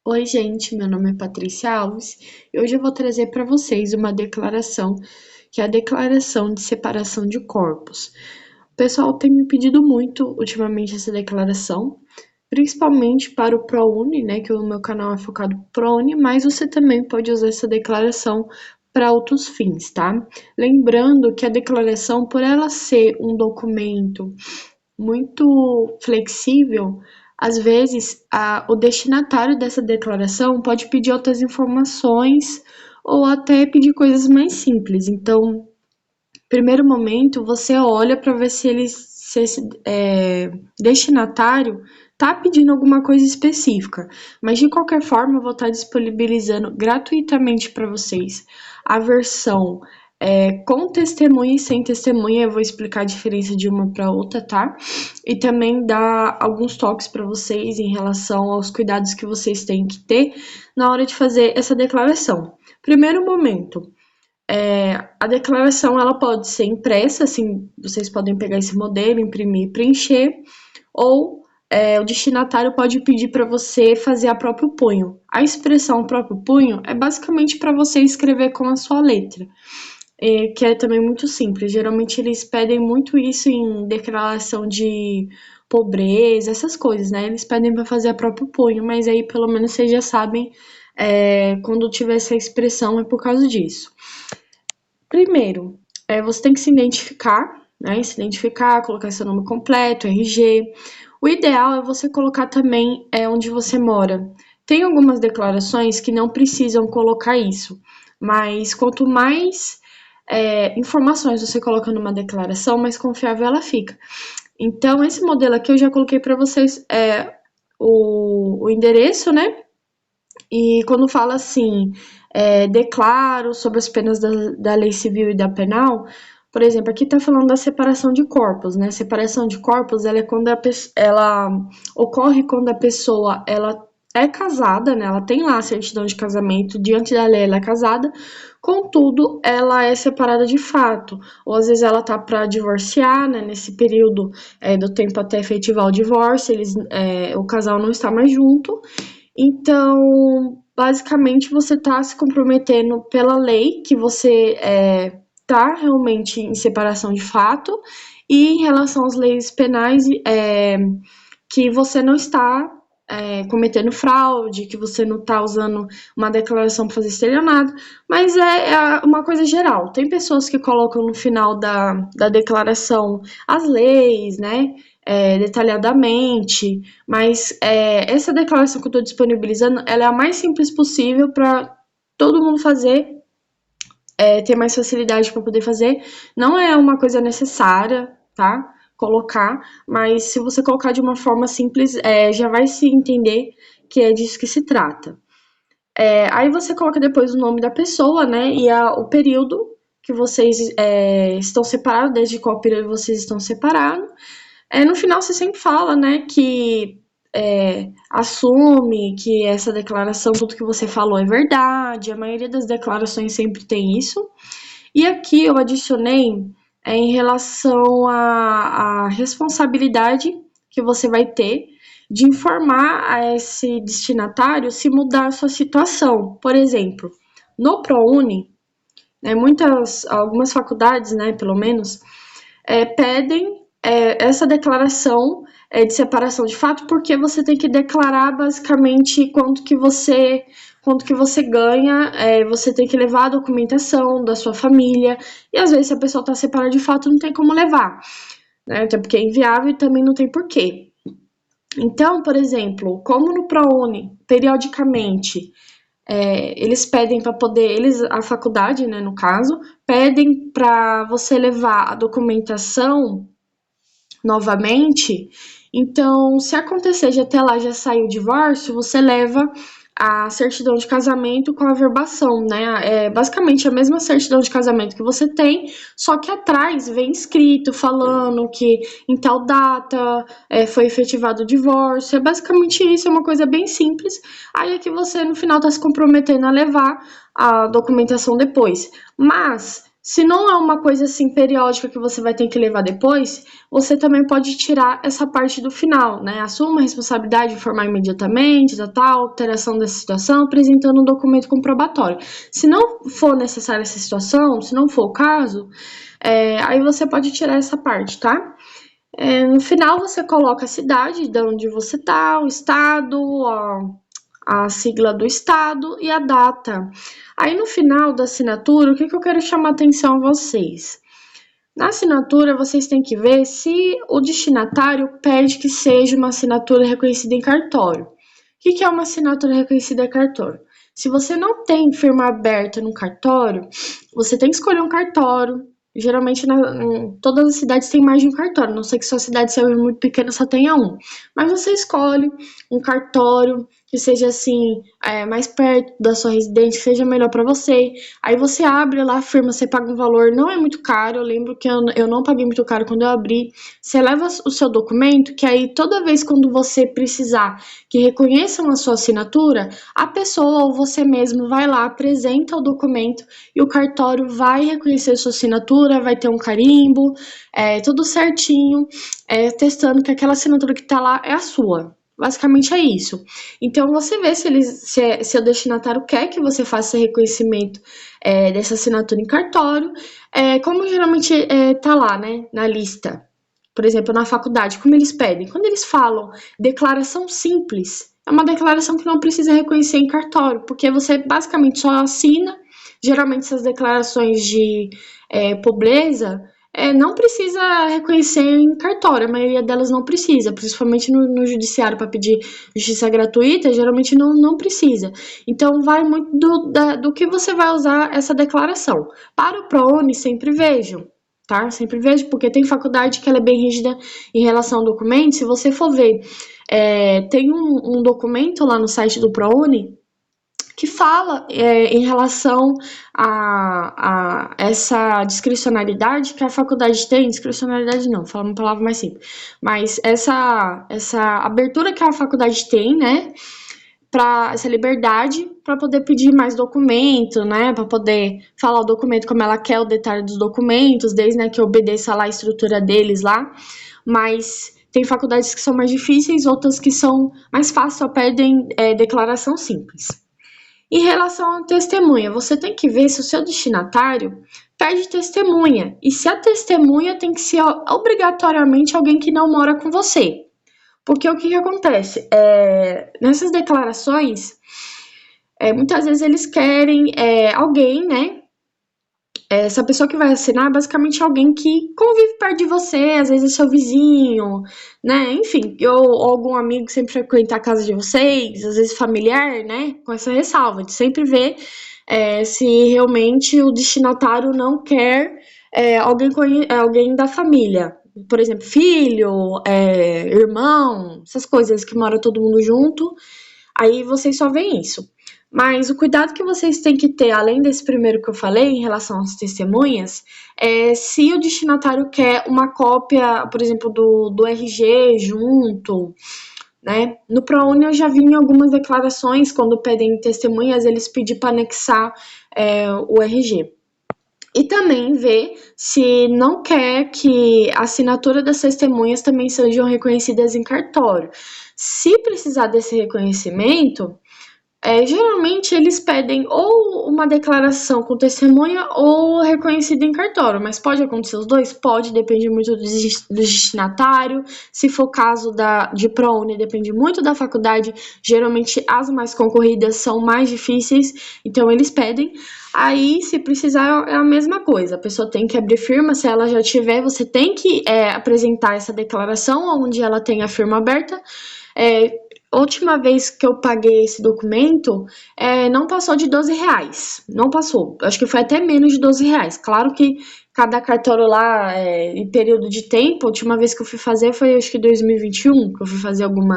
Oi, gente, meu nome é Patrícia Alves e hoje eu vou trazer para vocês uma declaração, que é a declaração de separação de corpos. O pessoal tem me pedido muito ultimamente essa declaração, principalmente para o ProUni, né, que o meu canal é focado no ProUni, mas você também pode usar essa declaração para outros fins, tá? Lembrando que a declaração, por ela ser um documento muito flexível, às vezes o destinatário dessa declaração pode pedir outras informações ou até pedir coisas mais simples. Então, primeiro momento, você olha para ver se esse destinatário está pedindo alguma coisa específica. Mas de qualquer forma, eu vou estar disponibilizando gratuitamente para vocês a versão com testemunha e sem testemunha. Eu vou explicar a diferença de uma para outra, tá? E também dar alguns toques para vocês em relação aos cuidados que vocês têm que ter na hora de fazer essa declaração. Primeiro momento, a declaração ela pode ser impressa, assim, vocês podem pegar esse modelo, imprimir e preencher, ou o destinatário pode pedir para você fazer a próprio punho. A expressão próprio punho é basicamente para você escrever com a sua letra, que é também muito simples. Geralmente eles pedem muito isso em declaração de pobreza, essas coisas, né? Eles pedem para fazer a próprio punho, mas aí pelo menos vocês já sabem, quando tiver essa expressão é por causa disso. Primeiro, você tem que se identificar, né? Se identificar, colocar seu nome completo, RG. O ideal é você colocar também onde você mora. Tem algumas declarações que não precisam colocar isso, mas quanto mais informações você coloca numa declaração, mais confiável ela fica. Então, esse modelo aqui eu já coloquei para vocês o endereço, né? E quando fala assim, declaro sobre as penas da lei civil e da penal, por exemplo, aqui está falando da separação de corpos, né? Separação de corpos, ela é quando ela ocorre quando a pessoa ela é casada, né? Ela tem lá a certidão de casamento, diante da lei ela é casada, contudo, ela é separada de fato, ou às vezes ela tá para divorciar, né? Nesse período do tempo até efetivar o divórcio, o casal não está mais junto. Então, basicamente, você está se comprometendo pela lei que você está realmente em separação de fato, e em relação às leis penais, que você não está cometendo fraude, que você não está usando uma declaração para fazer estelionato, mas é uma coisa geral. Tem pessoas que colocam no final da declaração as leis, né? Detalhadamente, mas essa declaração que eu estou disponibilizando, ela é a mais simples possível para todo mundo fazer, ter mais facilidade para poder fazer. Não é uma coisa necessária, tá? Colocar, mas se você colocar de uma forma simples, já vai se entender que é disso que se trata. Aí você coloca depois o nome da pessoa, né? E o período que vocês estão separados, desde qual período vocês estão separados. No final você sempre fala, né, que assume que essa declaração, tudo que você falou é verdade. A maioria das declarações sempre tem isso. E aqui eu adicionei em relação à responsabilidade que você vai ter de informar a esse destinatário se mudar a sua situação. Por exemplo, no ProUni, algumas faculdades, né, pelo menos, pedem essa declaração de separação de fato, porque você tem que declarar basicamente quanto que você ganha, você tem que levar a documentação da sua família, e às vezes se a pessoa está separada de fato não tem como levar, né? Até porque é inviável e também não tem porquê. Então, por exemplo, como no ProUni, periodicamente, eles pedem para poder, a faculdade, né, no caso, pedem para você levar a documentação novamente. Então, se acontecer de até lá já sair o divórcio, você leva a certidão de casamento com a averbação, né? É basicamente a mesma certidão de casamento que você tem, só que atrás vem escrito falando que em tal data foi efetivado o divórcio. É basicamente isso, é uma coisa bem simples. Aí é que você no final está se comprometendo a levar a documentação depois. Mas Se não é uma coisa assim periódica que você vai ter que levar depois, você também pode tirar essa parte do final, né? Assuma a responsabilidade de informar imediatamente da tal alteração dessa situação, apresentando um documento comprobatório. Se não for necessária essa situação, se não for o caso, aí você pode tirar essa parte, tá? No final você coloca a cidade de onde você tá, o estado, a sigla do estado e a data. Aí no final da assinatura, o que eu quero chamar a atenção a vocês? Na assinatura, vocês têm que ver se o destinatário pede que seja uma assinatura reconhecida em cartório. O que é uma assinatura reconhecida em cartório? Se você não tem firma aberta no cartório, você tem que escolher um cartório. Geralmente, em todas as cidades tem mais de um cartório, a não sei que sua cidade seja muito pequena, só tenha um. Mas você escolhe um cartório que seja assim, mais perto da sua residência, que seja melhor para você. Aí você abre lá a firma, você paga um valor, não é muito caro. Eu lembro que eu não paguei muito caro quando eu abri. Você leva o seu documento, que aí toda vez quando você precisar que reconheçam a sua assinatura, a pessoa ou você mesmo vai lá, apresenta o documento e o cartório vai reconhecer sua assinatura, vai ter um carimbo, tudo certinho, testando que aquela assinatura que tá lá é a sua. Basicamente é isso. Então você vê se o destinatário quer que você faça reconhecimento dessa assinatura em cartório, como geralmente tá lá, né, na lista. Por exemplo, na faculdade, como eles pedem? Quando eles falam declaração simples, é uma declaração que não precisa reconhecer em cartório, porque você basicamente só assina. Geralmente essas declarações de pobreza não precisa reconhecer em cartório, a maioria delas não precisa, principalmente no judiciário para pedir justiça gratuita, geralmente não precisa. Então vai muito do que você vai usar essa declaração. Para o ProUni, sempre vejo, tá? Sempre vejo, porque tem faculdade que ela é bem rígida em relação ao documento. Se você for ver, tem um documento lá no site do ProUni que fala em relação a essa discricionalidade que a faculdade tem. Discricionalidade não, fala uma palavra mais simples, mas essa abertura que a faculdade tem, né, para essa liberdade para poder pedir mais documento, né, para poder falar o documento como ela quer, o detalhe dos documentos, desde, né, que obedeça lá a estrutura deles lá, mas tem faculdades que são mais difíceis, outras que são mais fáceis, só pedem declaração simples. Em relação à testemunha, você tem que ver se o seu destinatário pede testemunha, e se a testemunha tem que ser obrigatoriamente alguém que não mora com você. Porque o que acontece? Nessas declarações, muitas vezes eles querem alguém, né? Essa pessoa que vai assinar é basicamente alguém que convive perto de você, às vezes é seu vizinho, né? Enfim, ou algum amigo que sempre frequenta a casa de vocês, às vezes familiar, né? Com essa ressalva, de sempre ver se realmente o destinatário não quer alguém da família. Por exemplo, filho, irmão, essas coisas que mora todo mundo junto, aí vocês só veem isso. Mas o cuidado que vocês têm que ter, além desse primeiro que eu falei, em relação às testemunhas, é se o destinatário quer uma cópia, por exemplo, do RG junto, né? No ProUni eu já vi em algumas declarações, quando pedem testemunhas, eles pedem para anexar o RG. E também ver se não quer que a assinatura das testemunhas também sejam reconhecidas em cartório. Se precisar desse reconhecimento, geralmente eles pedem ou uma declaração com testemunha ou reconhecida em cartório, mas pode acontecer os dois? Pode, depende muito do destinatário. Se for caso de ProUni, depende muito da faculdade. Geralmente as mais concorridas são mais difíceis, então eles pedem. Aí, se precisar, é a mesma coisa. A pessoa tem que abrir firma, se ela já tiver, você tem que apresentar essa declaração onde ela tem a firma aberta. Última vez que eu paguei esse documento, não passou de R$ 12. Não passou. Acho que foi até menos de R$ 12. Claro que cada cartório lá, em período de tempo, a última vez que eu fui fazer foi acho que 2021, que eu fui fazer algum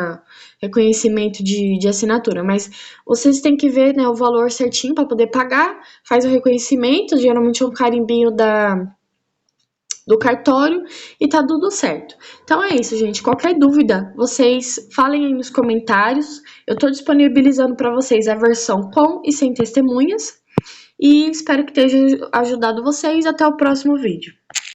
reconhecimento de assinatura. Mas vocês têm que ver, né, o valor certinho para poder pagar, faz o reconhecimento, geralmente é um carimbinho do cartório e tá tudo certo. Então é isso, gente. Qualquer dúvida, vocês falem aí nos comentários. Eu tô disponibilizando para vocês a versão com e sem testemunhas. e espero que tenha ajudado vocês. Até o próximo vídeo.